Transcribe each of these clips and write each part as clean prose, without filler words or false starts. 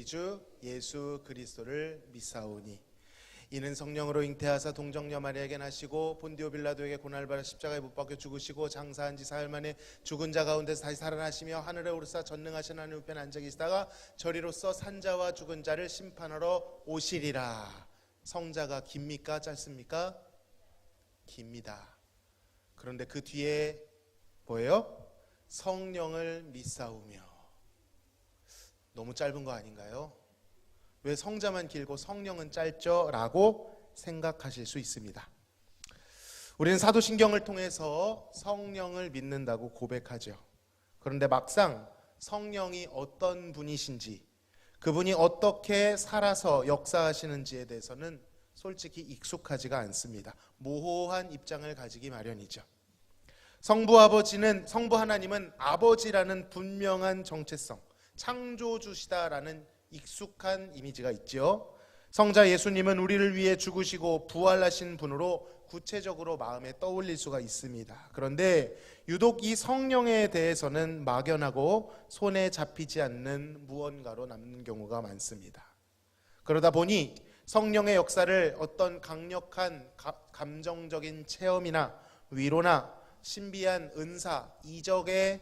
우리 주 예수 그리스도를 믿사오니 이는 성령으로 잉태하사 동정녀 마리아에게 나시고 본디오 빌라도에게 고난을 십자가에 못 박혀 죽으시고 장사한 지 사흘 만에 죽은 자 가운데서 다시 살아나시며 하늘에 오르사 전능하신 하나님 우편에 앉아 계시다가 저리로서 산자와 죽은 자를 심판하러 오시리라. 성자가 깁니까 짧습니까? 깁니다. 그런데 그 뒤에 뭐예요? 성령을 믿사오며. 너무 짧은 거 아닌가요? 왜 성자만 길고 성령은 짧죠? 라고 생각하실 수 있습니다. 우리는 사도신경을 통해서 성령을 믿는다고 고백하죠. 그런데 막상 성령이 어떤 분이신지, 그분이 어떻게 살아서 역사하시는지에 대해서는 솔직히 익숙하지가 않습니다. 모호한 입장을 가지기 마련이죠. 성부 하나님은 아버지라는 분명한 정체성, 창조주시다라는 익숙한 이미지가 있죠. 성자 예수님은 우리를 위해 죽으시고 부활하신 분으로 구체적으로 마음에 떠올릴 수가 있습니다. 그런데 유독 이 성령에 대해서는 막연하고 손에 잡히지 않는 무언가로 남는 경우가 많습니다. 그러다 보니 성령의 역사를 어떤 강력한 감정적인 체험이나 위로나 신비한 은사, 이적의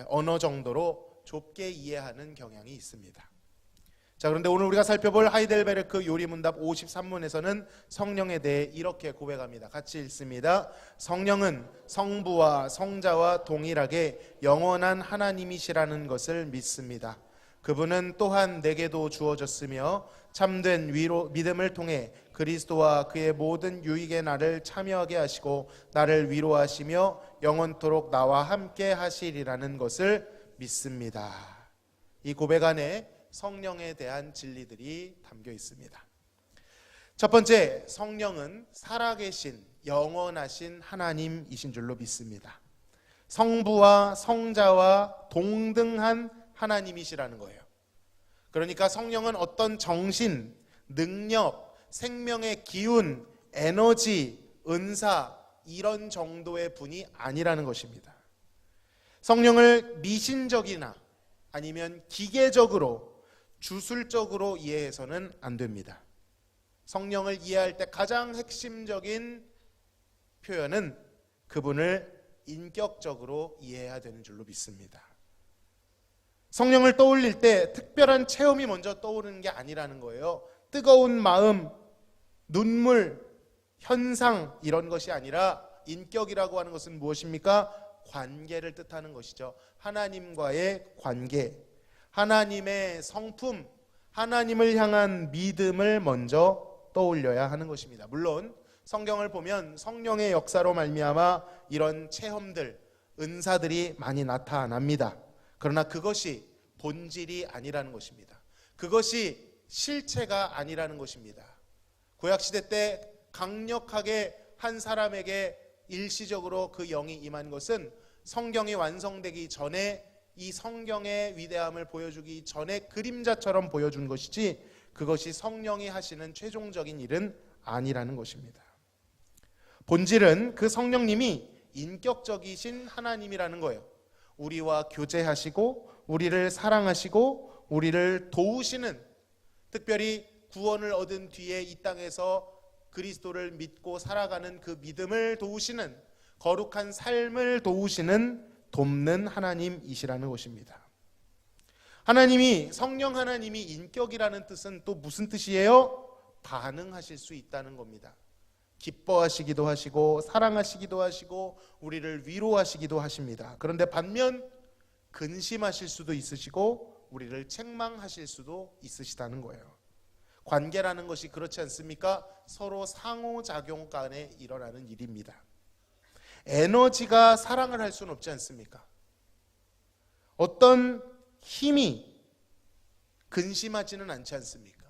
언어 정도로 좁게 이해하는 경향이 있습니다. 자, 그런데 오늘 우리가 살펴볼 하이델베르크 요리문답 53문에서는 성령에 대해 이렇게 고백합니다. 같이 읽습니다. 성령은 성부와 성자와 동일하게 영원한 하나님이시라는 것을 믿습니다. 그분은 또한 내게도 주어졌으며 참된 믿음을 통해 그리스도와 그의 모든 유익에 나를 참여하게 하시고 나를 위로하시며 영원토록 나와 함께 하시리라는 것을 믿습니다. 이 고백 안에 성령에 대한 진리들이 담겨 있습니다. 첫 번째, 성령은 살아계신 영원하신 하나님이신 줄로 믿습니다. 성부와 성자와 동등한 하나님이시라는 거예요. 그러니까 성령은 어떤 정신, 능력, 생명의 기운, 에너지, 은사 이런 정도의 분이 아니라는 것입니다. 성령을 미신적이나 아니면 기계적으로 주술적으로 이해해서는 안 됩니다. 성령을 이해할 때 가장 핵심적인 표현은 그분을 인격적으로 이해해야 되는 줄로 믿습니다. 성령을 떠올릴 때 특별한 체험이 먼저 떠오르는 게 아니라는 거예요. 뜨거운 마음, 눈물, 현상 이런 것이 아니라 인격이라고 하는 것은 무엇입니까? 관계를 뜻하는 것이죠. 하나님과의 관계, 하나님의 성품, 하나님을 향한 믿음을 먼저 떠올려야 하는 것입니다. 물론 성경을 보면 성령의 역사로 말미암아 이런 체험들, 은사들이 많이 나타납니다. 그러나 그것이 본질이 아니라는 것입니다. 그것이 실체가 아니라는 것입니다. 구약시대 때 강력하게 한 사람에게 일시적으로 그 영이 임한 것은 성경이 완성되기 전에 이 성경의 위대함을 보여주기 전에 그림자처럼 보여준 것이지 그것이 성령이 하시는 최종적인 일은 아니라는 것입니다. 본질은 그 성령님이 인격적이신 하나님이라는 거예요. 우리와 교제하시고 우리를 사랑하시고 우리를 도우시는, 특별히 구원을 얻은 뒤에 이 땅에서 그리스도를 믿고 살아가는 그 믿음을 도우시는, 거룩한 삶을 도우시는, 돕는 하나님이시라는 것입니다. 성령 하나님이 인격이라는 뜻은 또 무슨 뜻이에요? 반응하실 수 있다는 겁니다. 기뻐하시기도 하시고 사랑하시기도 하시고 우리를 위로하시기도 하십니다. 그런데 반면 근심하실 수도 있으시고 우리를 책망하실 수도 있으시다는 거예요. 관계라는 것이 그렇지 않습니까? 서로 상호작용 간에 일어나는 일입니다. 에너지가 사랑을 할 수는 없지 않습니까? 어떤 힘이 근심하지는 않지 않습니까?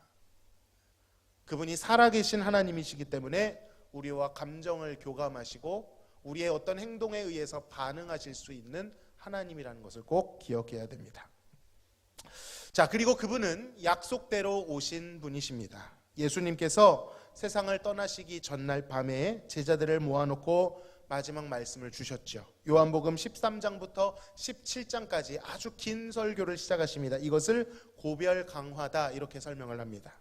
그분이 살아계신 하나님이시기 때문에 우리와 감정을 교감하시고 우리의 어떤 행동에 의해서 반응하실 수 있는 하나님이라는 것을 꼭 기억해야 됩니다. 자, 그리고 그분은 약속대로 오신 분이십니다. 예수님께서 세상을 떠나시기 전날 밤에 제자들을 모아놓고 마지막 말씀을 주셨죠. 요한복음 13장부터 17장까지 아주 긴 설교를 시작하십니다. 이것을 고별 강화다 이렇게 설명을 합니다.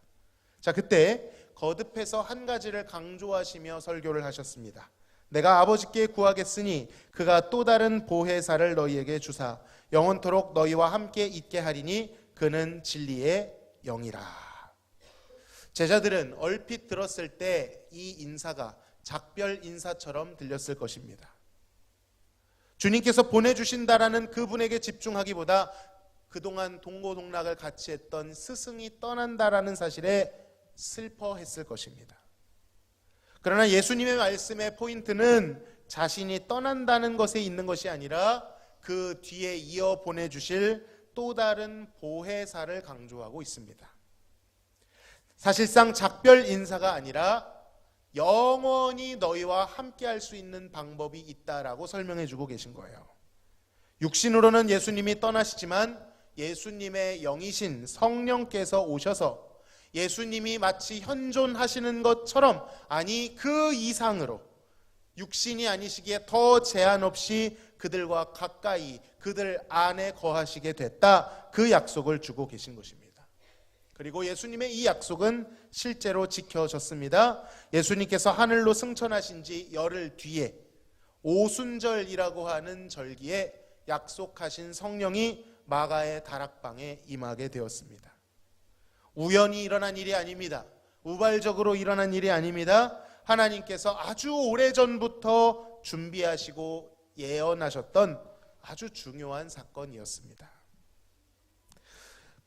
자, 그때 거듭해서 한 가지를 강조하시며 설교를 하셨습니다. 내가 아버지께 구하겠으니 그가 또 다른 보혜사를 너희에게 주사 영원토록 너희와 함께 있게 하리니 그는 진리의 영이라. 제자들은 얼핏 들었을 때 이 인사가 작별 인사처럼 들렸을 것입니다. 주님께서 보내주신다라는 그분에게 집중하기보다 그동안 동고동락을 같이 했던 스승이 떠난다라는 사실에 슬퍼했을 것입니다. 그러나 예수님의 말씀의 포인트는 자신이 떠난다는 것에 있는 것이 아니라 그 뒤에 이어 보내주실 또 다른 보혜사를 강조하고 있습니다. 사실상 작별 인사가 아니라 영원히 너희와 함께 할 수 있는 방법이 있다라고 설명해 주고 계신 거예요. 육신으로는 예수님이 떠나시지만 예수님의 영이신 성령께서 오셔서 예수님이 마치 현존하시는 것처럼, 아니 그 이상으로 육신이 아니시기에 더 제한 없이 그들과 가까이 그들 안에 거하시게 됐다, 그 약속을 주고 계신 것입니다. 그리고 예수님의 이 약속은 실제로 지켜졌습니다. 예수님께서 하늘로 승천하신 지 열흘 뒤에 오순절이라고 하는 절기에 약속하신 성령이 마가의 다락방에 임하게 되었습니다. 우연히 일어난 일이 아닙니다. 우발적으로 일어난 일이 아닙니다. 하나님께서 아주 오래전부터 준비하시고 예언하셨던 아주 중요한 사건이었습니다.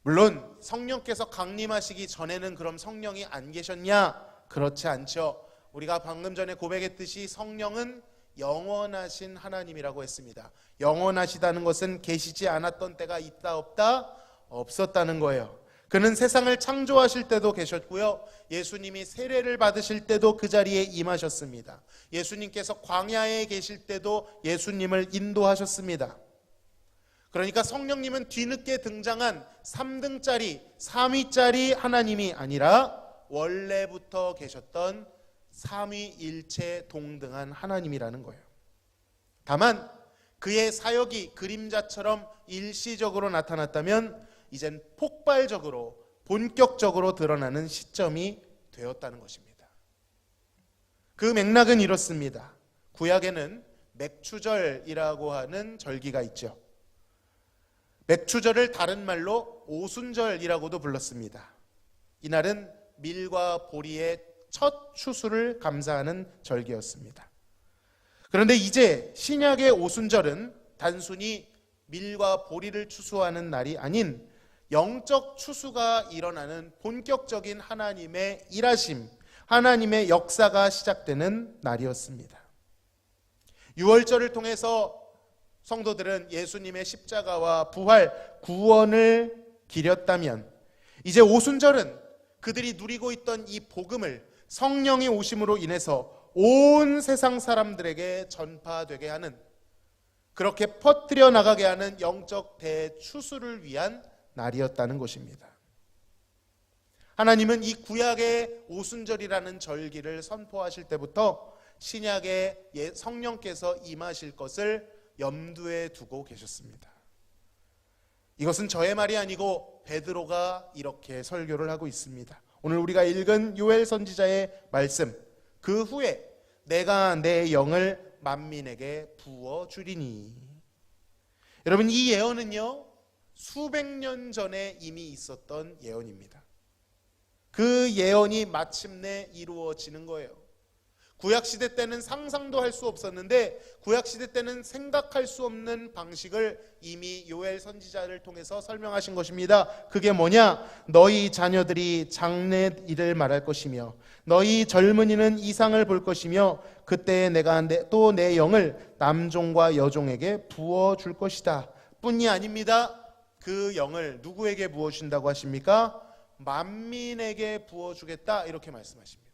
물론 성령께서 강림하시기 전에는 그럼 성령이 안 계셨냐? 그렇지 않죠. 우리가 방금 전에 고백했듯이 성령은 영원하신 하나님이라고 했습니다. 영원하시다는 것은 계시지 않았던 때가 있다 없다? 없었다는 거예요. 그는 세상을 창조하실 때도 계셨고요, 예수님이 세례를 받으실 때도 그 자리에 임하셨습니다. 예수님께서 광야에 계실 때도 예수님을 인도하셨습니다. 그러니까 성령님은 뒤늦게 등장한 3등짜리 3위짜리 하나님이 아니라 원래부터 계셨던 삼위일체 동등한 하나님이라는 거예요. 다만 그의 사역이 그림자처럼 일시적으로 나타났다면 이젠 폭발적으로 본격적으로 드러나는 시점이 되었다는 것입니다. 그 맥락은 이렇습니다. 구약에는 맥추절이라고 하는 절기가 있죠. 맥추절을 다른 말로 오순절이라고도 불렀습니다. 이날은 밀과 보리의 첫 추수를 감사하는 절기였습니다. 그런데 이제 신약의 오순절은 단순히 밀과 보리를 추수하는 날이 아닌 영적 추수가 일어나는 본격적인 하나님의 일하심, 하나님의 역사가 시작되는 날이었습니다. 유월절을 통해서 성도들은 예수님의 십자가와 부활, 구원을 기렸다면 이제 오순절은 그들이 누리고 있던 이 복음을 성령이 오심으로 인해서 온 세상 사람들에게 전파되게 하는, 그렇게 퍼뜨려 나가게 하는 영적 대추수를 위한 날이었다는 것입니다. 하나님은 이 구약의 오순절이라는 절기를 선포하실 때부터 신약의 성령께서 임하실 것을 염두에 두고 계셨습니다. 이것은 저의 말이 아니고 베드로가 이렇게 설교를 하고 있습니다. 오늘 우리가 읽은 요엘 선지자의 말씀, 그 후에 내가 내 영을 만민에게 부어주리니. 여러분, 이 예언은요 수백 년 전에 이미 있었던 예언입니다. 그 예언이 마침내 이루어지는 거예요. 구약시대 때는 상상도 할 수 없었는데, 구약시대 때는 생각할 수 없는 방식을 이미 요엘 선지자를 통해서 설명하신 것입니다. 그게 뭐냐? 너희 자녀들이 장래 일을 말할 것이며 너희 젊은이는 이상을 볼 것이며 그때 내가 또 내 영을 남종과 여종에게 부어줄 것이다. 뿐이 아닙니다. 그 영을 누구에게 부어준다고 하십니까? 만민에게 부어주겠다, 이렇게 말씀하십니다.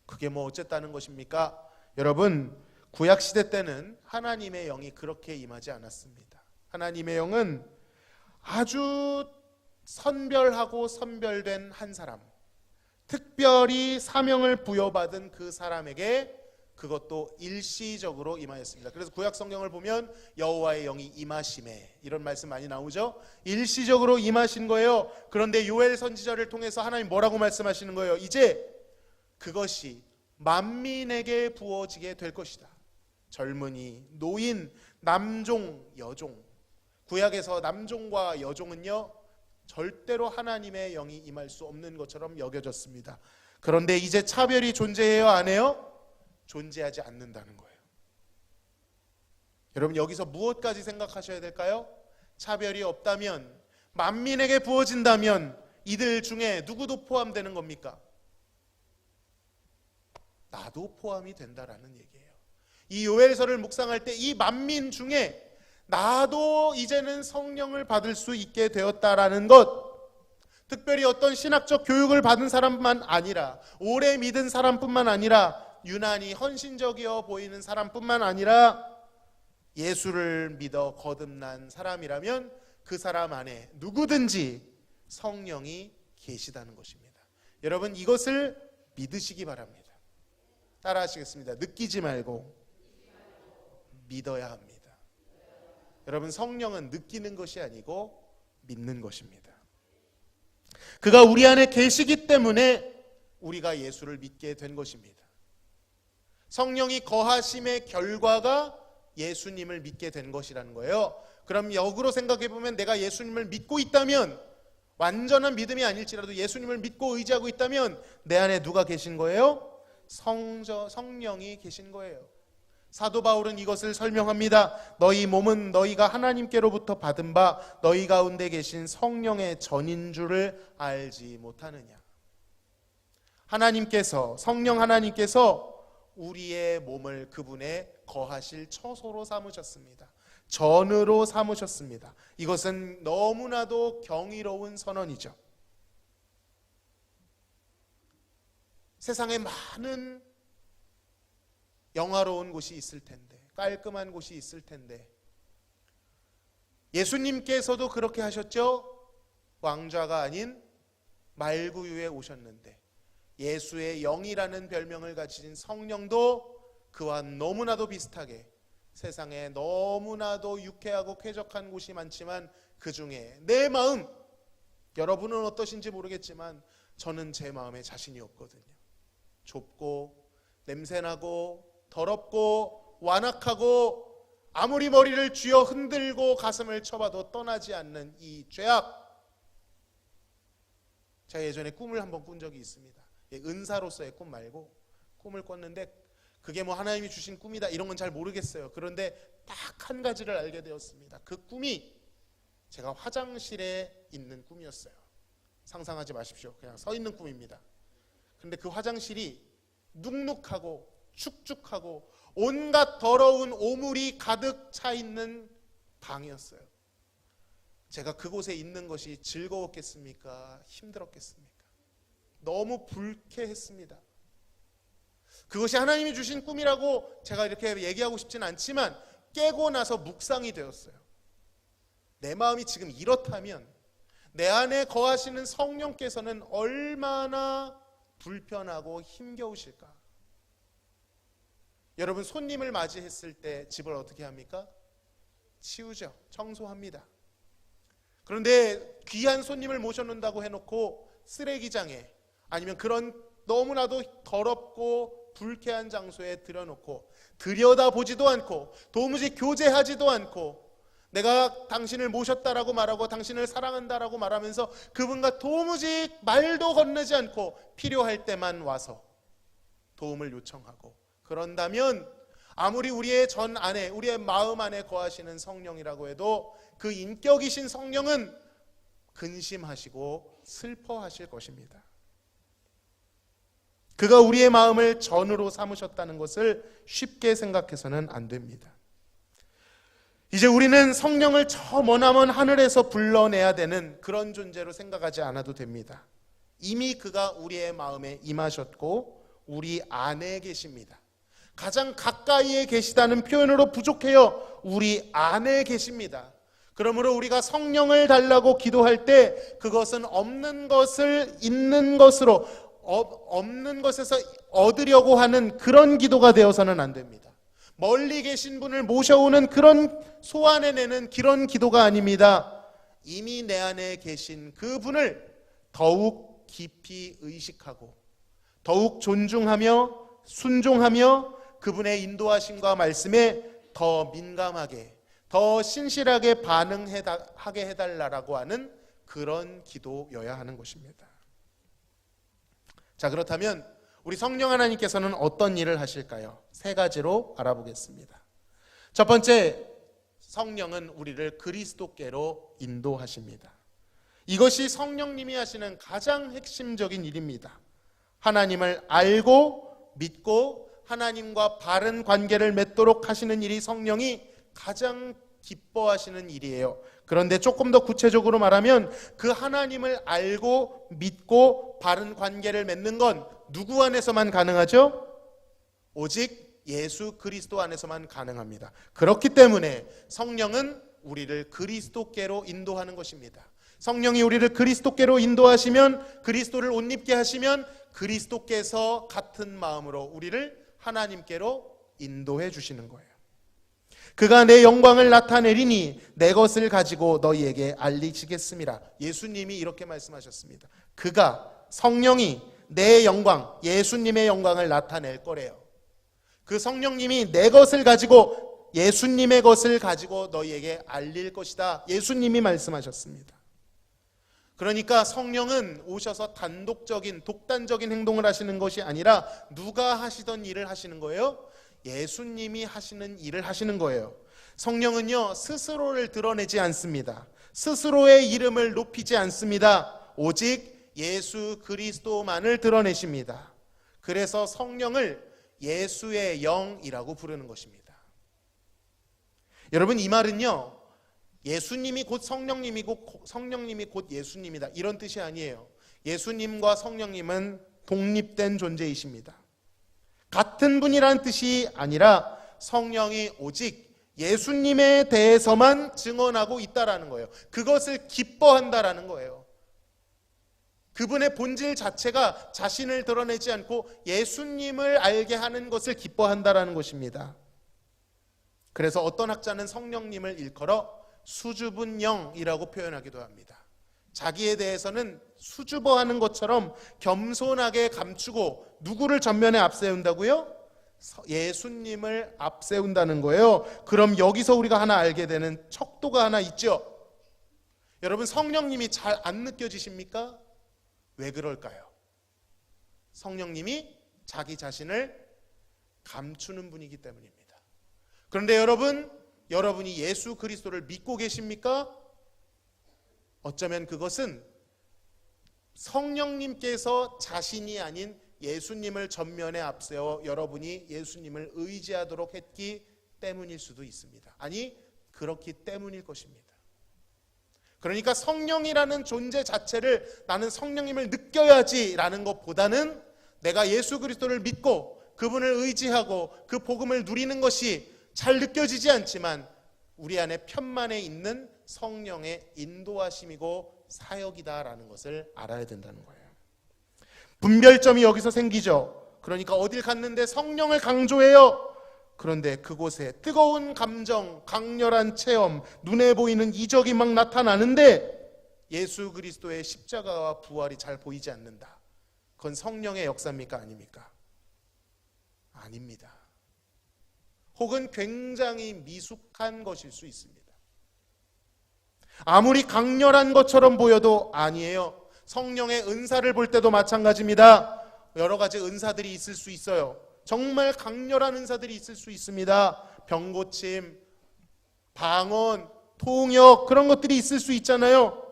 그게 뭐 어쨌다는 것입니까? 여러분, 구약시대 때는 하나님의 영이 그렇게 임하지 않았습니다. 하나님의 영은 아주 선별하고 선별된 한 사람, 특별히 사명을 부여받은 그 사람에게 그것도 일시적으로 임하였습니다. 그래서 구약 성경을 보면 여호와의 영이 임하심에 이런 말씀 많이 나오죠. 일시적으로 임하신 거예요. 그런데 요엘 선지자를 통해서 하나님 뭐라고 말씀하시는 거예요? 이제 그것이 만민에게 부어지게 될 것이다. 젊은이, 노인, 남종, 여종. 구약에서 남종과 여종은요 절대로 하나님의 영이 임할 수 없는 것처럼 여겨졌습니다. 그런데 이제 차별이 존재해요, 안 해요? 존재하지 않는다는 거예요. 여러분 여기서 무엇까지 생각하셔야 될까요? 차별이 없다면, 만민에게 부어진다면 이들 중에 누구도 포함되는 겁니까? 나도 포함이 된다라는 얘기예요. 이 요엘서를 묵상할 때 이 만민 중에 나도 이제는 성령을 받을 수 있게 되었다라는 것, 특별히 어떤 신학적 교육을 받은 사람뿐만 아니라, 오래 믿은 사람뿐만 아니라, 유난히 헌신적이어 보이는 사람뿐만 아니라 예수를 믿어 거듭난 사람이라면 그 사람 안에 누구든지 성령이 계시다는 것입니다. 여러분 이것을 믿으시기 바랍니다. 따라 하시겠습니다. 느끼지 말고 믿어야 합니다. 여러분 성령은 느끼는 것이 아니고 믿는 것입니다. 그가 우리 안에 계시기 때문에 우리가 예수를 믿게 된 것입니다. 성령이 거하심의 결과가 예수님을 믿게 된 것이라는 거예요. 그럼 역으로 생각해 보면 내가 예수님을 믿고 있다면, 완전한 믿음이 아닐지라도 예수님을 믿고 의지하고 있다면 내 안에 누가 계신 거예요? 성령이 계신 거예요. 사도 바울은 이것을 설명합니다. 너희 몸은 너희가 하나님께로부터 받은 바 너희 가운데 계신 성령의 전인 줄을 알지 못하느냐. 성령 하나님께서 우리의 몸을 그분의 거하실 처소로 삼으셨습니다. 전으로 삼으셨습니다. 이것은 너무나도 경이로운 선언이죠. 세상에 많은 영화로운 곳이 있을 텐데, 깔끔한 곳이 있을 텐데, 예수님께서도 그렇게 하셨죠. 왕좌가 아닌 말구유에 오셨는데 예수의 영이라는 별명을 가진 성령도 그와 너무나도 비슷하게 세상에 너무나도 유쾌하고 쾌적한 곳이 많지만 그 중에 내 마음, 여러분은 어떠신지 모르겠지만 저는 제 마음에 자신이 없거든요. 좁고 냄새나고 더럽고 완악하고 아무리 머리를 쥐어 흔들고 가슴을 쳐봐도 떠나지 않는 이 죄악. 제가 예전에 꿈을 한번 꾼 적이 있습니다. 은사로서의 꿈 말고 꿈을 꿨는데 그게 뭐 하나님이 주신 꿈이다 이런 건 잘 모르겠어요. 그런데 딱 한 가지를 알게 되었습니다. 그 꿈이 제가 화장실에 있는 꿈이었어요. 상상하지 마십시오. 그냥 서 있는 꿈입니다. 그런데 그 화장실이 눅눅하고 축축하고 온갖 더러운 오물이 가득 차 있는 방이었어요. 제가 그곳에 있는 것이 즐거웠겠습니까? 힘들었겠습니까? 너무 불쾌했습니다. 그것이 하나님이 주신 꿈이라고 제가 이렇게 얘기하고 싶진 않지만 깨고 나서 묵상이 되었어요. 내 마음이 지금 이렇다면 내 안에 거하시는 성령께서는 얼마나 불편하고 힘겨우실까? 여러분 손님을 맞이했을 때 집을 어떻게 합니까? 치우죠. 청소합니다. 그런데 귀한 손님을 모셔놓는다고 해놓고 쓰레기장에 아니면 그런 너무나도 더럽고 불쾌한 장소에 들여놓고 들여다보지도 않고 도무지 교제하지도 않고 내가 당신을 모셨다라고 말하고 당신을 사랑한다라고 말하면서 그분과 도무지 말도 건네지 않고 필요할 때만 와서 도움을 요청하고 그런다면 아무리 우리의 전 안에 우리의 마음 안에 거하시는 성령이라고 해도 그 인격이신 성령은 근심하시고 슬퍼하실 것입니다. 그가 우리의 마음을 전으로 삼으셨다는 것을 쉽게 생각해서는 안 됩니다. 이제 우리는 성령을 저 머나먼 하늘에서 불러내야 되는 그런 존재로 생각하지 않아도 됩니다. 이미 그가 우리의 마음에 임하셨고 우리 안에 계십니다. 가장 가까이에 계시다는 표현으로 부족해요. 우리 안에 계십니다. 그러므로 우리가 성령을 달라고 기도할 때 그것은 없는 것을 있는 것으로 없는 것에서 얻으려고 하는 그런 기도가 되어서는 안 됩니다. 멀리 계신 분을 모셔오는 그런 소환해내는 그런 기도가 아닙니다. 이미 내 안에 계신 그분을 더욱 깊이 의식하고 더욱 존중하며 순종하며 그분의 인도하심과 말씀에 더 민감하게 더 신실하게 반응하게 해달라고 하는 그런 기도여야 하는 것입니다. 자, 그렇다면 우리 성령 하나님께서는 어떤 일을 하실까요? 세 가지로 알아보겠습니다. 첫 번째, 성령은 우리를 그리스도께로 인도하십니다. 이것이 성령님이 하시는 가장 핵심적인 일입니다. 하나님을 알고 믿고 하나님과 바른 관계를 맺도록 하시는 일이 성령이 가장 기뻐하시는 일이에요. 그런데 조금 더 구체적으로 말하면 그 하나님을 알고 믿고 바른 관계를 맺는 건 누구 안에서만 가능하죠? 오직 예수 그리스도 안에서만 가능합니다. 그렇기 때문에 성령은 우리를 그리스도께로 인도하는 것입니다. 성령이 우리를 그리스도께로 인도하시면, 그리스도를 옷 입게 하시면 그리스도께서 같은 마음으로 우리를 하나님께로 인도해 주시는 거예요. 그가 내 영광을 나타내리니 내 것을 가지고 너희에게 알리시겠습니다. 예수님이 이렇게 말씀하셨습니다. 그가, 성령이 내 영광, 예수님의 영광을 나타낼 거래요. 그 성령님이 내 것을 가지고, 예수님의 것을 가지고 너희에게 알릴 것이다. 예수님이 말씀하셨습니다. 그러니까 성령은 오셔서 단독적인, 독단적인 행동을 하시는 것이 아니라 누가 하시던 일을 하시는 거예요? 예수님이 하시는 일을 하시는 거예요. 성령은요, 스스로를 드러내지 않습니다. 스스로의 이름을 높이지 않습니다. 오직 예수 그리스도만을 드러내십니다. 그래서 성령을 예수의 영이라고 부르는 것입니다. 여러분, 이 말은요, 예수님이 곧 성령님이고 성령님이 곧 예수님이다, 이런 뜻이 아니에요. 예수님과 성령님은 독립된 존재이십니다. 같은 분이라는 뜻이 아니라 성령이 오직 예수님에 대해서만 증언하고 있다라는 거예요. 그것을 기뻐한다라는 거예요. 그분의 본질 자체가 자신을 드러내지 않고 예수님을 알게 하는 것을 기뻐한다라는 것입니다. 그래서 어떤 학자는 성령님을 일컬어 수줍은 영이라고 표현하기도 합니다. 자기에 대해서는 수줍어하는 것처럼 겸손하게 감추고 누구를 전면에 앞세운다고요? 예수님을 앞세운다는 거예요. 그럼 여기서 우리가 하나 알게 되는 척도가 하나 있죠. 여러분, 성령님이 잘 안 느껴지십니까? 왜 그럴까요? 성령님이 자기 자신을 감추는 분이기 때문입니다. 그런데 여러분이 예수 그리스도를 믿고 계십니까? 어쩌면 그것은 성령님께서 자신이 아닌 예수님을 전면에 앞세워 여러분이 예수님을 의지하도록 했기 때문일 수도 있습니다. 아니, 그렇기 때문일 것입니다. 그러니까 성령이라는 존재 자체를 나는 성령님을 느껴야지라는 것보다는 내가 예수 그리스도를 믿고 그분을 의지하고 그 복음을 누리는 것이 잘 느껴지지 않지만 우리 안에 편만에 있는 성령의 인도하심이고 사역이다라는 것을 알아야 된다는 거예요. 분별점이 여기서 생기죠. 그러니까 어딜 갔는데 성령을 강조해요. 그런데 그곳에 뜨거운 감정, 강렬한 체험, 눈에 보이는 이적이 막 나타나는데 예수 그리스도의 십자가와 부활이 잘 보이지 않는다. 그건 성령의 역사입니까? 아닙니까? 아닙니다. 혹은 굉장히 미숙한 것일 수 있습니다. 아무리 강렬한 것처럼 보여도 아니에요. 성령의 은사를 볼 때도 마찬가지입니다. 여러 가지 은사들이 있을 수 있어요. 정말 강렬한 은사들이 있을 수 있습니다. 병고침, 방언, 통역, 그런 것들이 있을 수 있잖아요.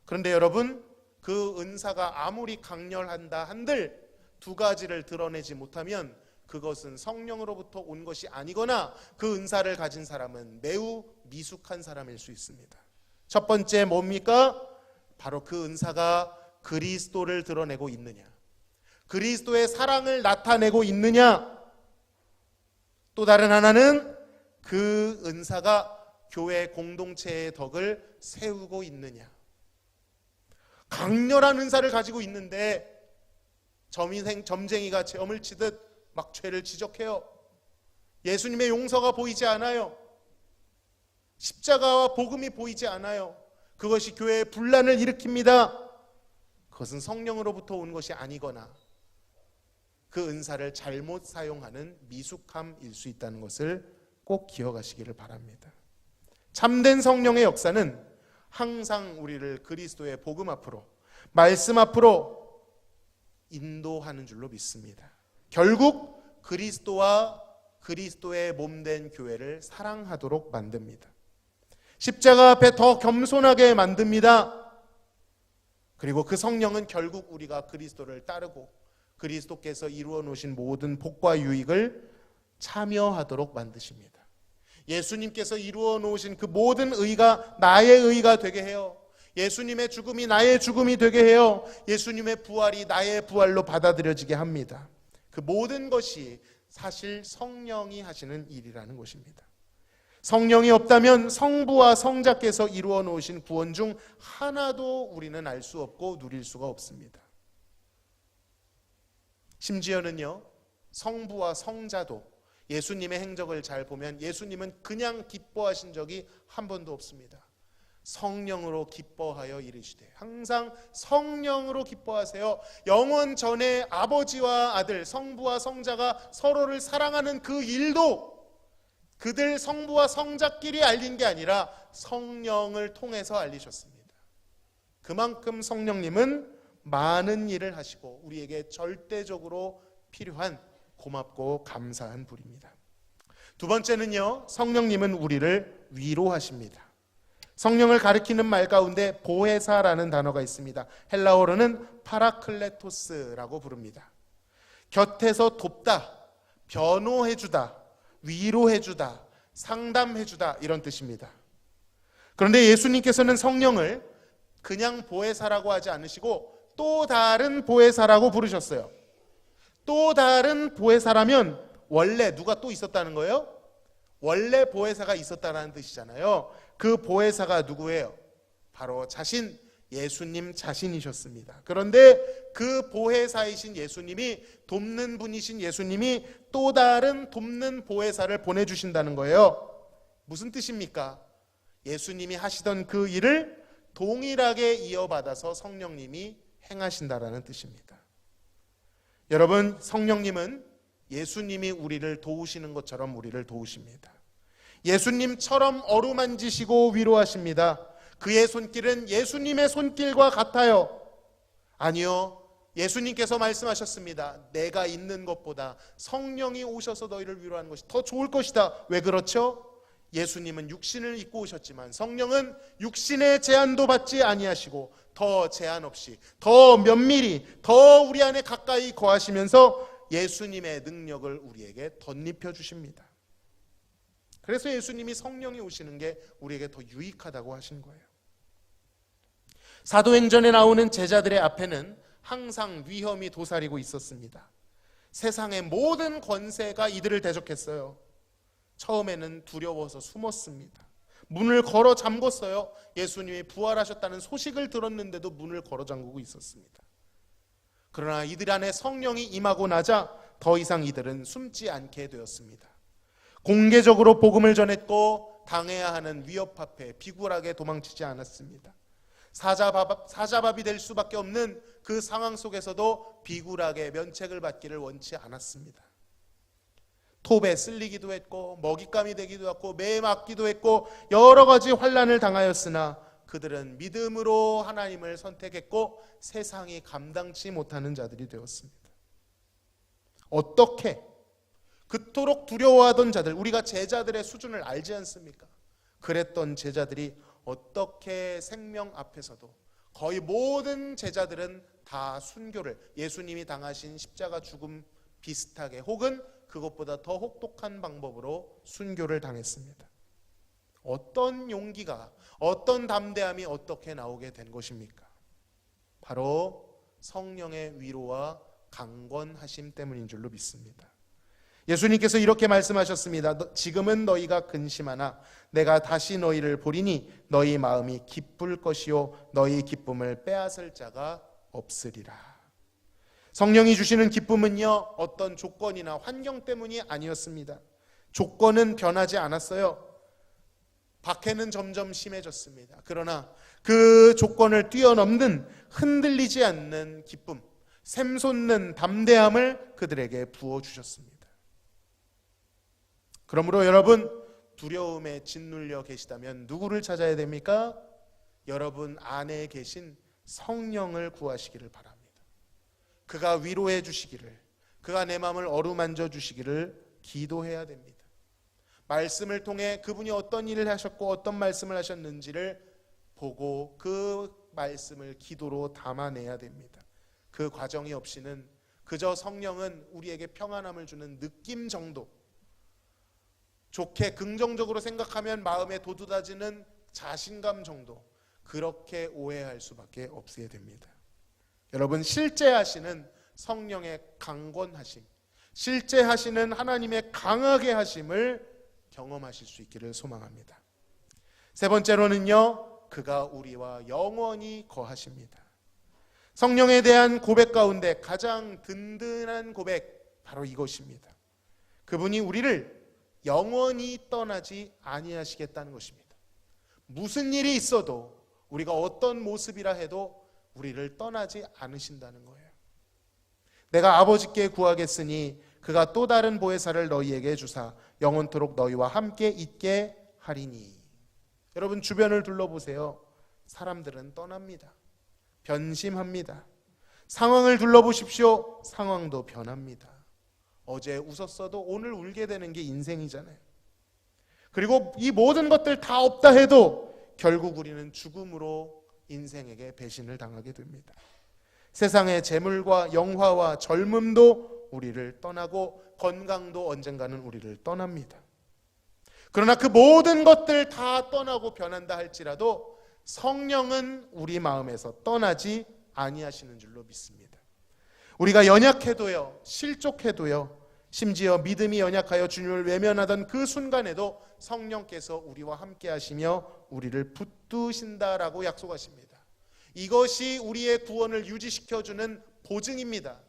그런데 여러분, 그 은사가 아무리 강렬한다 한들 두 가지를 드러내지 못하면 그것은 성령으로부터 온 것이 아니거나 그 은사를 가진 사람은 매우 미숙한 사람일 수 있습니다. 첫 번째 뭡니까? 바로 그 은사가 그리스도를 드러내고 있느냐, 그리스도의 사랑을 나타내고 있느냐, 또 다른 하나는 그 은사가 교회 공동체의 덕을 세우고 있느냐. 강렬한 은사를 가지고 있는데 점쟁이가 점을 치듯 막 죄를 지적해요. 예수님의 용서가 보이지 않아요. 십자가와 복음이 보이지 않아요. 그것이 교회의 분란을 일으킵니다. 그것은 성령으로부터 온 것이 아니거나 그 은사를 잘못 사용하는 미숙함일 수 있다는 것을 꼭 기억하시기를 바랍니다. 참된 성령의 역사는 항상 우리를 그리스도의 복음 앞으로, 말씀 앞으로 인도하는 줄로 믿습니다. 결국 그리스도와 그리스도의 몸된 교회를 사랑하도록 만듭니다. 십자가 앞에 더 겸손하게 만듭니다. 그리고 그 성령은 결국 우리가 그리스도를 따르고 그리스도께서 이루어 놓으신 모든 복과 유익을 참여하도록 만드십니다. 예수님께서 이루어 놓으신 그 모든 의가 나의 의가 되게 해요. 예수님의 죽음이 나의 죽음이 되게 해요. 예수님의 부활이 나의 부활로 받아들여지게 합니다. 그 모든 것이 사실 성령이 하시는 일이라는 것입니다. 성령이 없다면 성부와 성자께서 이루어 놓으신 구원 중 하나도 우리는 알 수 없고 누릴 수가 없습니다. 심지어는요, 성부와 성자도 예수님의 행적을 잘 보면 예수님은 그냥 기뻐하신 적이 한 번도 없습니다. 성령으로 기뻐하여 이르시되, 항상 성령으로 기뻐하세요. 영원 전에 아버지와 아들, 성부와 성자가 서로를 사랑하는 그 일도 그들 성부와 성자끼리 알린 게 아니라 성령을 통해서 알리셨습니다. 그만큼 성령님은 많은 일을 하시고 우리에게 절대적으로 필요한 고맙고 감사한 분입니다. 두 번째는요, 성령님은 우리를 위로하십니다. 성령을 가리키는 말 가운데 보혜사라는 단어가 있습니다. 헬라어로는 파라클레토스라고 부릅니다. 곁에서 돕다, 변호해주다, 위로해주다, 상담해주다, 이런 뜻입니다. 그런데 예수님께서는 성령을 그냥 보혜사라고 하지 않으시고 또 다른 보혜사라고 부르셨어요. 또 다른 보혜사라면 원래 누가 또 있었다는 거예요? 원래 보혜사가 있었다는 뜻이잖아요. 그 보혜사가 누구예요? 바로 예수님 자신이셨습니다. 그런데 그 보혜사이신 예수님이, 돕는 분이신 예수님이 또 다른 돕는 보혜사를 보내주신다는 거예요. 무슨 뜻입니까? 예수님이 하시던 그 일을 동일하게 이어받아서 성령님이 행하신다라는 뜻입니다. 여러분, 성령님은 예수님이 우리를 도우시는 것처럼 우리를 도우십니다. 예수님처럼 어루만지시고 위로하십니다. 그의 손길은 예수님의 손길과 같아요. 아니요, 예수님께서 말씀하셨습니다. 내가 있는 것보다 성령이 오셔서 너희를 위로하는 것이 더 좋을 것이다. 왜 그렇죠? 예수님은 육신을 입고 오셨지만 성령은 육신의 제한도 받지 아니하시고 더 제한 없이, 더 면밀히, 더 우리 안에 가까이 거하시면서 예수님의 능력을 우리에게 덧입혀 주십니다. 그래서 예수님이 성령이 오시는 게 우리에게 더 유익하다고 하신 거예요. 사도행전에 나오는 제자들의 앞에는 항상 위험이 도사리고 있었습니다. 세상의 모든 권세가 이들을 대적했어요. 처음에는 두려워서 숨었습니다. 문을 걸어 잠궜어요. 예수님이 부활하셨다는 소식을 들었는데도 문을 걸어 잠그고 있었습니다. 그러나 이들 안에 성령이 임하고 나자 더 이상 이들은 숨지 않게 되었습니다. 공개적으로 복음을 전했고 당해야 하는 위협 앞에 비굴하게 도망치지 않았습니다. 사자밥이 될 수밖에 없는 그 상황 속에서도 비굴하게 면책을 받기를 원치 않았습니다. 톱에 쓸리기도 했고 먹잇감이 되기도 했고 매에 맞기도 했고 여러 가지 환난을 당하였으나 그들은 믿음으로 하나님을 선택했고 세상이 감당치 못하는 자들이 되었습니다. 어떻게 그토록 두려워하던 자들, 우리가 제자들의 수준을 알지 않습니까? 그랬던 제자들이 어떻게 생명 앞에서도 거의 모든 제자들은 다 순교를, 예수님이 당하신 십자가 죽음 비슷하게 혹은 그것보다 더 혹독한 방법으로 순교를 당했습니다. 어떤 용기가, 어떤 담대함이 어떻게 나오게 된 것입니까? 바로 성령의 위로와 강권하심 때문인 줄로 믿습니다. 예수님께서 이렇게 말씀하셨습니다. 지금은 너희가 근심하나 내가 다시 너희를 보리니 너희 마음이 기쁠 것이요 너희 기쁨을 빼앗을 자가 없으리라. 성령이 주시는 기쁨은요, 어떤 조건이나 환경 때문이 아니었습니다. 조건은 변하지 않았어요. 박해는 점점 심해졌습니다. 그러나 그 조건을 뛰어넘는 흔들리지 않는 기쁨, 샘솟는 담대함을 그들에게 부어주셨습니다. 그러므로 여러분, 두려움에 짓눌려 계시다면 누구를 찾아야 됩니까? 여러분 안에 계신 성령을 구하시기를 바랍니다. 그가 위로해 주시기를, 그가 내 마음을 어루만져 주시기를 기도해야 됩니다. 말씀을 통해 그분이 어떤 일을 하셨고 어떤 말씀을 하셨는지를 보고 그 말씀을 기도로 담아내야 됩니다. 그 과정이 없이는 그저 성령은 우리에게 평안함을 주는 느낌 정도, 좋게 긍정적으로 생각하면 마음에 돋우다지는 자신감 정도, 그렇게 오해할 수밖에 없게 됩니다. 여러분, 실제 하시는 성령의 강권하심, 실제 하시는 하나님의 강하게 하심을 경험하실 수 있기를 소망합니다. 세 번째로는요, 그가 우리와 영원히 거하십니다. 성령에 대한 고백 가운데 가장 든든한 고백, 바로 이것입니다. 그분이 우리를 영원히 떠나지 아니하시겠다는 것입니다. 무슨 일이 있어도, 우리가 어떤 모습이라 해도 우리를 떠나지 않으신다는 거예요. 내가 아버지께 구하겠으니 그가 또 다른 보혜사를 너희에게 주사 영원토록 너희와 함께 있게 하리니. 여러분, 주변을 둘러보세요. 사람들은 떠납니다. 변심합니다. 상황을 둘러보십시오. 상황도 변합니다. 어제 웃었어도 오늘 울게 되는 게 인생이잖아요. 그리고 이 모든 것들 다 없다 해도 결국 우리는 죽음으로 인생에게 배신을 당하게 됩니다. 세상의 재물과 영화와 젊음도 우리를 떠나고 건강도 언젠가는 우리를 떠납니다. 그러나 그 모든 것들 다 떠나고 변한다 할지라도 성령은 우리 마음에서 떠나지 아니하시는 줄로 믿습니다. 우리가 연약해도요, 실족해도요, 심지어 믿음이 연약하여 주님을 외면하던 그 순간에도 성령께서 우리와 함께 하시며 우리를 붙드신다라고 약속하십니다. 이것이 우리의 구원을 유지시켜주는 보증입니다.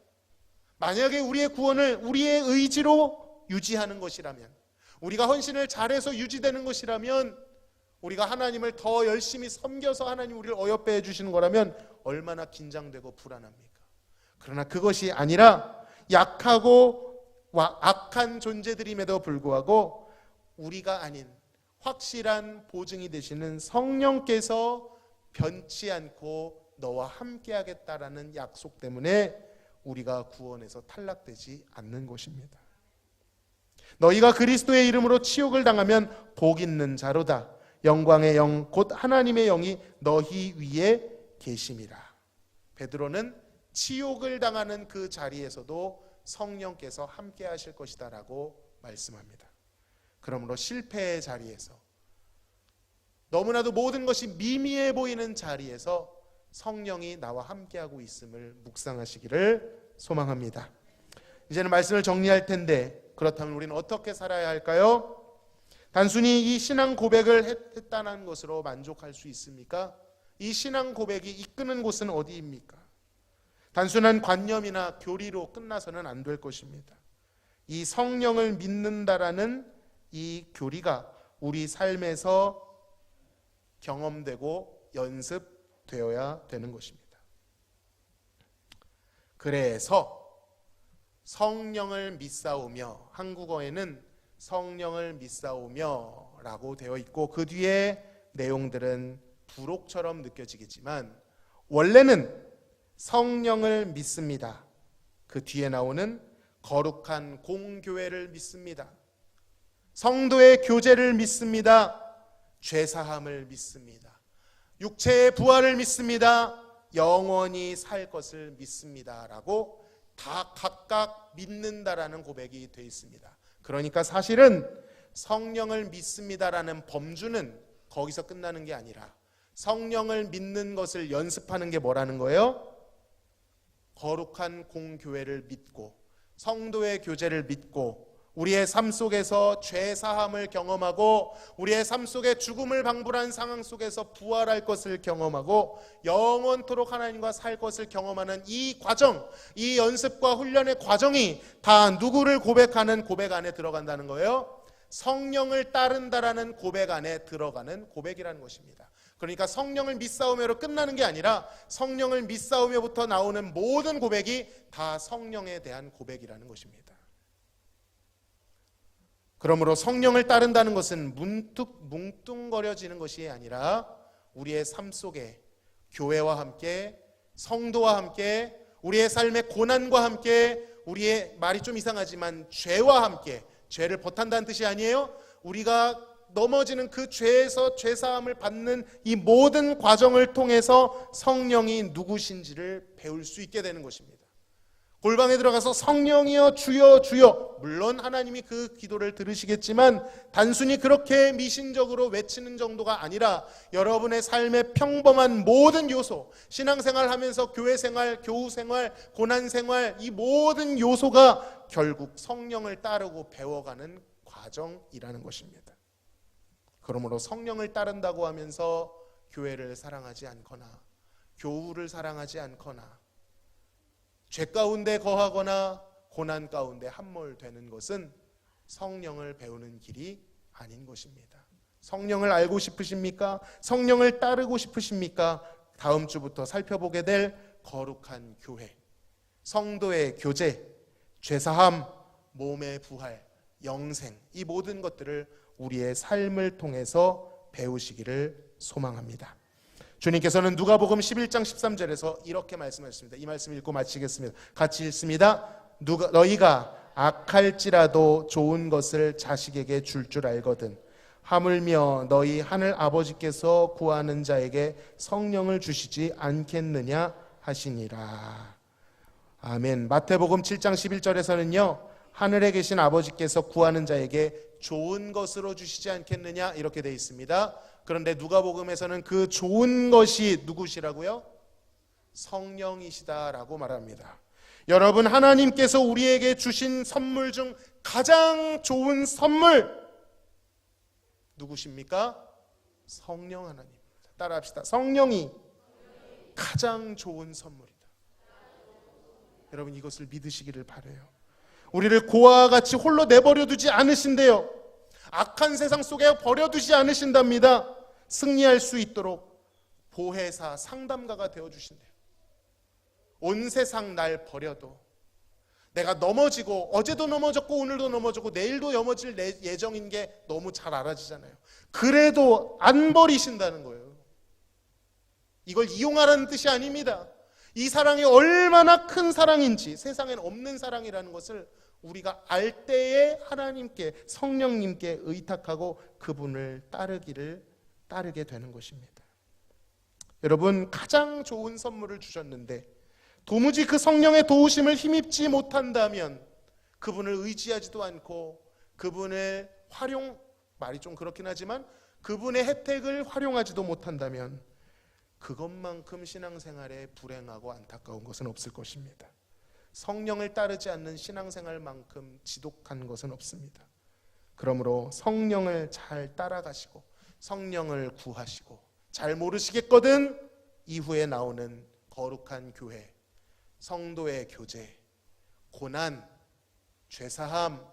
만약에 우리의 구원을 우리의 의지로 유지하는 것이라면, 우리가 헌신을 잘해서 유지되는 것이라면, 우리가 하나님을 더 열심히 섬겨서 하나님 우리를 어여빼 주시는 거라면 얼마나 긴장되고 불안합니까? 그러나 그것이 아니라 약하고 악한 존재들임에도 불구하고 우리가 아닌 확실한 보증이 되시는 성령께서 변치 않고 너와 함께 하겠다라는 약속 때문에 우리가 구원에서 탈락되지 않는 것입니다. 너희가 그리스도의 이름으로 치욕을 당하면 복 있는 자로다. 영광의 영 곧 하나님의 영이 너희 위에 계심이라. 베드로는 치욕을 당하는 그 자리에서도 성령께서 함께 하실 것이다 라고 말씀합니다. 그러므로 실패의 자리에서, 너무나도 모든 것이 미미해 보이는 자리에서 성령이 나와 함께하고 있음을 묵상하시기를 소망합니다. 이제는 말씀을 정리할 텐데, 그렇다면 우리는 어떻게 살아야 할까요? 단순히 이 신앙 고백을 했다는 것으로 만족할 수 있습니까? 이 신앙 고백이 이끄는 곳은 어디입니까? 단순한 관념이나 교리로 끝나서는 안 될 것입니다. 이 성령을 믿는다라는 이 교리가 우리 삶에서 경험되고 연습되어야 되는 것입니다. 그래서 성령을 믿사오며, 한국어에는 성령을 믿사오며 라고 되어 있고 그 뒤에 내용들은 부록처럼 느껴지겠지만 원래는 성령을 믿습니다. 그 뒤에 나오는 거룩한 공교회를 믿습니다. 성도의 교제를 믿습니다. 죄사함을 믿습니다. 육체의 부활을 믿습니다. 영원히 살 것을 믿습니다 라고 다 각각 믿는다라는 고백이 되어 있습니다. 그러니까 사실은 성령을 믿습니다라는 범주는 거기서 끝나는 게 아니라 성령을 믿는 것을 연습하는 게 뭐라는 거예요? 거룩한 공교회를 믿고 성도의 교제를 믿고 우리의 삶 속에서 죄 사함을 경험하고 우리의 삶 속에 죽음을 방불한 상황 속에서 부활할 것을 경험하고 영원토록 하나님과 살 것을 경험하는 이 과정, 이 연습과 훈련의 과정이 다 누구를 고백하는 고백 안에 들어간다는 거예요? 성령을 따른다라는 고백 안에 들어가는 고백이라는 것입니다. 그러니까 성령을 믿사오며로 끝나는 게 아니라 성령을 믿사오며부터 나오는 모든 고백이 다 성령에 대한 고백이라는 것입니다. 그러므로 성령을 따른다는 것은 뭉뚱거려지는 것이 아니라 우리의 삶 속에 교회와 함께, 성도와 함께, 우리의 삶의 고난과 함께, 우리의, 말이 좀 이상하지만 죄와 함께, 죄를 벗한다는 뜻이 아니에요. 우리가 넘어지는 그 죄에서 죄사함을 받는 이 모든 과정을 통해서 성령이 누구신지를 배울 수 있게 되는 것입니다. 골방에 들어가서 성령이여 주여 주여, 물론 하나님이 그 기도를 들으시겠지만 단순히 그렇게 미신적으로 외치는 정도가 아니라 여러분의 삶의 평범한 모든 요소, 신앙생활 하면서 교회생활, 교우생활, 고난생활, 이 모든 요소가 결국 성령을 따르고 배워가는 과정이라는 것입니다. 그러므로 성령을 따른다고 하면서 교회를 사랑하지 않거나 교우를 사랑하지 않거나 죄 가운데 거하거나 고난 가운데 함몰되는 것은 성령을 배우는 길이 아닌 것입니다. 성령을 알고 싶으십니까? 성령을 따르고 싶으십니까? 다음 주부터 살펴보게 될 거룩한 교회, 성도의 교제, 죄사함, 몸의 부활, 영생, 이 모든 것들을 우리의 삶을 통해서 배우시기를 소망합니다. 주님께서는 누가복음 11장 13절에서 이렇게 말씀하셨습니다. 이 말씀 읽고 마치겠습니다. 같이 읽습니다. 너희가 악할지라도 좋은 것을 자식에게 줄 줄 알거든 하물며 너희 하늘 아버지께서 구하는 자에게 성령을 주시지 않겠느냐 하시니라. 아멘. 마태복음 7장 11절에서는요, 하늘에 계신 아버지께서 구하는 자에게 좋은 것으로 주시지 않겠느냐 이렇게 되어 있습니다. 그런데 누가복음에서는 그 좋은 것이 누구시라고요? 성령이시다라고 말합니다. 여러분, 하나님께서 우리에게 주신 선물 중 가장 좋은 선물 누구십니까? 성령 하나님입니다. 따라합시다. 성령이 가장 좋은 선물이다. 여러분, 이것을 믿으시기를 바라요. 우리를 고아와 같이 홀로 내버려 두지 않으신대요. 악한 세상 속에 버려두지 않으신답니다. 승리할 수 있도록 보혜사, 상담가가 되어주신대요. 온 세상 날 버려도 내가 넘어지고, 어제도 넘어졌고 오늘도 넘어졌고 내일도 넘어질 예정인 게 너무 잘 알아지잖아요. 그래도 안 버리신다는 거예요. 이걸 이용하라는 뜻이 아닙니다. 이 사랑이 얼마나 큰 사랑인지, 세상엔 없는 사랑이라는 것을 우리가 알 때에 하나님께, 성령님께 의탁하고 그분을 따르게 되는 것입니다. 여러분, 가장 좋은 선물을 주셨는데 도무지 그 성령의 도우심을 힘입지 못한다면, 그분을 의지하지도 않고 그분의 말이 좀 그렇긴 하지만 그분의 혜택을 활용하지도 못한다면 그것만큼 신앙생활에 불행하고 안타까운 것은 없을 것입니다. 성령을 따르지 않는 신앙생활만큼 지독한 것은 없습니다. 그러므로 성령을 잘 따라가시고 성령을 구하시고, 잘 모르시겠거든 이후에 나오는 거룩한 교회, 성도의 교제, 고난, 죄사함,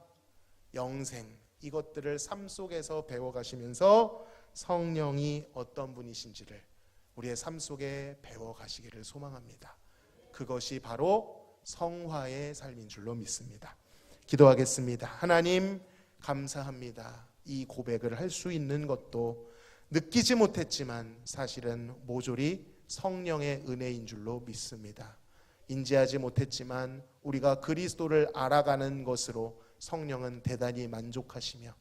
영생, 이것들을 삶 속에서 배워가시면서 성령이 어떤 분이신지를 우리의 삶 속에 배워가시기를 소망합니다. 그것이 바로 성화의 삶인 줄로 믿습니다. 기도하겠습니다. 하나님, 감사합니다. 이 고백을 할 수 있는 것도 느끼지 못했지만 사실은 모조리 성령의 은혜인 줄로 믿습니다. 인지하지 못했지만 우리가 그리스도를 알아가는 것으로 성령은 대단히 만족하시며,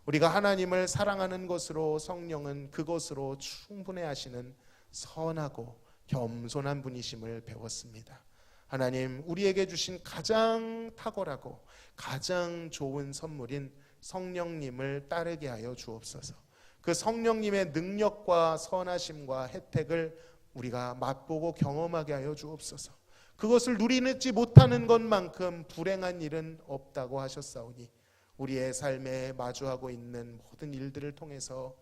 우리가 하나님을 사랑하는 것으로 성령은 그것으로 충분해 하시는 선하고 겸손한 분이심을 배웠습니다. 하나님, 우리에게 주신 가장 탁월하고 가장 좋은 선물인 성령님을 따르게 하여 주옵소서. 그 성령님의 능력과 선하심과 혜택을 우리가 맛보고 경험하게 하여 주옵소서. 그것을 누리지 못하는 것만큼 불행한 일은 없다고 하셨사오니 우리의 삶에 마주하고 있는 모든 일들을 통해서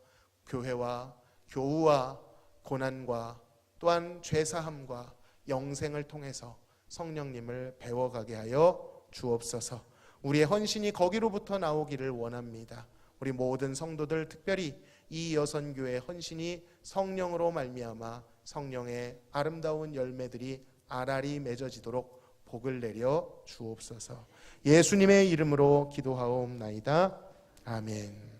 교회와 교우와 고난과 또한 죄사함과 영생을 통해서 성령님을 배워가게 하여 주옵소서. 우리의 헌신이 거기로부터 나오기를 원합니다. 우리 모든 성도들, 특별히 이 여선교회 헌신이 성령으로 말미암아 성령의 아름다운 열매들이 알알이 맺어지도록 복을 내려 주옵소서. 예수님의 이름으로 기도하옵나이다. 아멘.